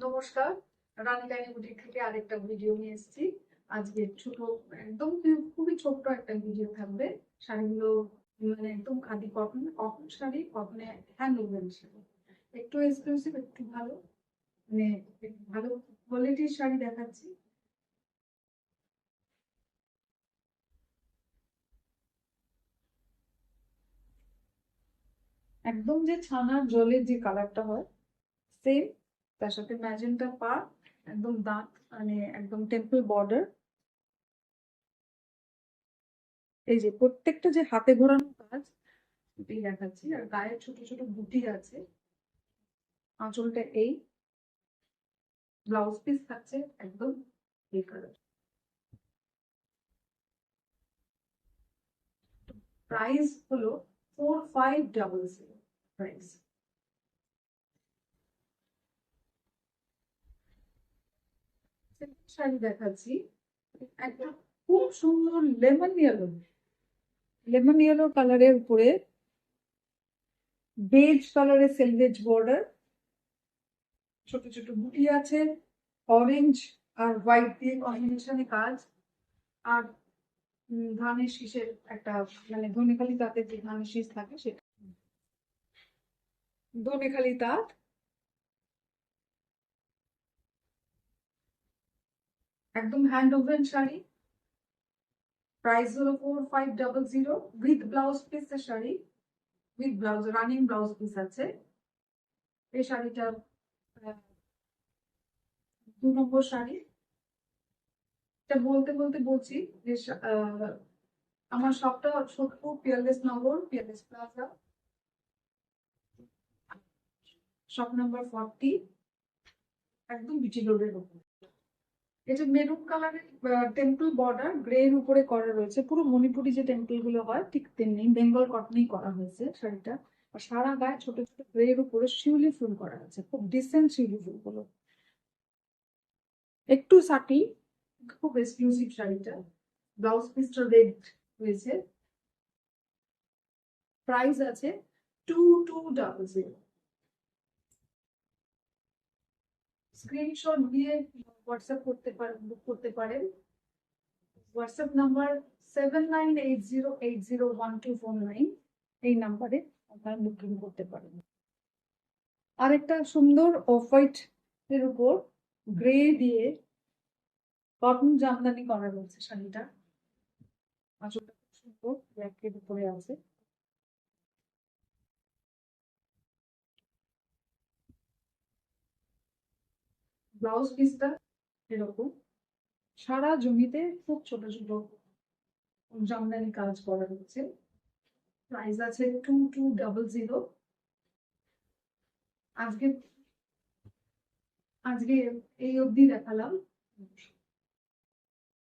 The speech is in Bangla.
নমস্কার, রানী টাইনি বুটিক থেকে আরেকটা ভিডিও নিয়ে এসেছি। আজকে ছোট, একদম খুবই ছোট্ট একটা ভিডিও থাকবে। শাড়িগুলো মানে একদম খাদি কটন, কটন শাড়ি, কটনে হ্যান্ডলুমের শাড়ি, একটু এক্সক্লুসিভ, একটু ভালো, মানে একটু ভালো কোয়ালিটির শাড়ি দেখাচ্ছি। একদম যে ছানার জলের যে কালারটা হয় সেম, তার সাথে ম্যাজেন্টা পার, একদম দাঁত, মানে একদম টেম্পল বর্ডার। এই যে প্রত্যেকটা যে হাতে ঘোরানো কাজ, এটাই দেখাচ্ছি। আর গায়ে ছোট ছোট বুটি আছে। আঁচলটা এই, ব্লাউজ পিস থাকছে একদম এই কালার। প্রাইস হলো 4500 প্রাইস। শাড়ি দেখাচ্ছি, একটা খুব সুন্দর লেমন ইয়েলো কালারের উপরে বেজ কালারের সেলভেজ বর্ডার, ছোট ছোট বুটি আছে, অরেঞ্জ আর হোয়াইট দিয়ে কম্বিনেশনে কাজ। আর ধানের শীষের একটা, মানে ধনেখালি তাঁতের যে ধানের শীষ থাকে সেটা, ধনেখালি তাঁত। একদম হ্যান্ড ওভেন শাড়ি। প্রাইস হলো 4500 উইথ ব্লাউজ পিসের sari, with blouse, running blouse piece আছে। এই শাড়িটা 2 নম্বর শাড়ি। এটা বলতে বলতে বলছি যে আমার শপটা সোদপুর পিয়ারলেস নগর, পিয়ারলেস প্লাজা, শপ নাম্বার 40, একদম বিটি রোডের উপর। এটা মেরুন কালারের টেম্পল বর্ডার, গ্রে এর উপরে করা রয়েছে। পুরো মণিপুরি যে টেম্পল গুলো হয় ঠিক তেমনি বেঙ্গল কটনেই করা হয়েছে শাড়িটা। আর সারা গায়ে ছোট ছোট গ্রে এর উপরে শিউলি ফুল করা আছে, খুব ডিসেন্ট শিউলি ফুল গুলো, একটু সাটি, খুব এক্সক্লুসিভ শাড়িটা। ব্লাউজ পিসটা রেড হয়েছে। প্রাইস আছে 2200। স্ক্রিনশট দিয়ে হোয়াটসঅ্যাপ করতে পারেন, বুক করতে পারেন। হোয়াটসঅ্যাপ নাম্বার 7980801249, এই নাম্বারে আপনারা বুকিং করতে পারেন। আরেকটা সুন্দর অফ হোয়াইট এর উপর গ্রে দিয়ে কটন জামদানি করা রয়েছে শাড়িটা। আঁচলটা খুব সুন্দর ব্ল্যাকের উপরে আছে। ব্লাউজ পিসটা এরকম সারা জমিতে খুব ছোট ছোট জামদানি কাজ করা রয়েছে। প্রাইস আছে 2200। আজকে আজকে এই অবধি দেখালাম।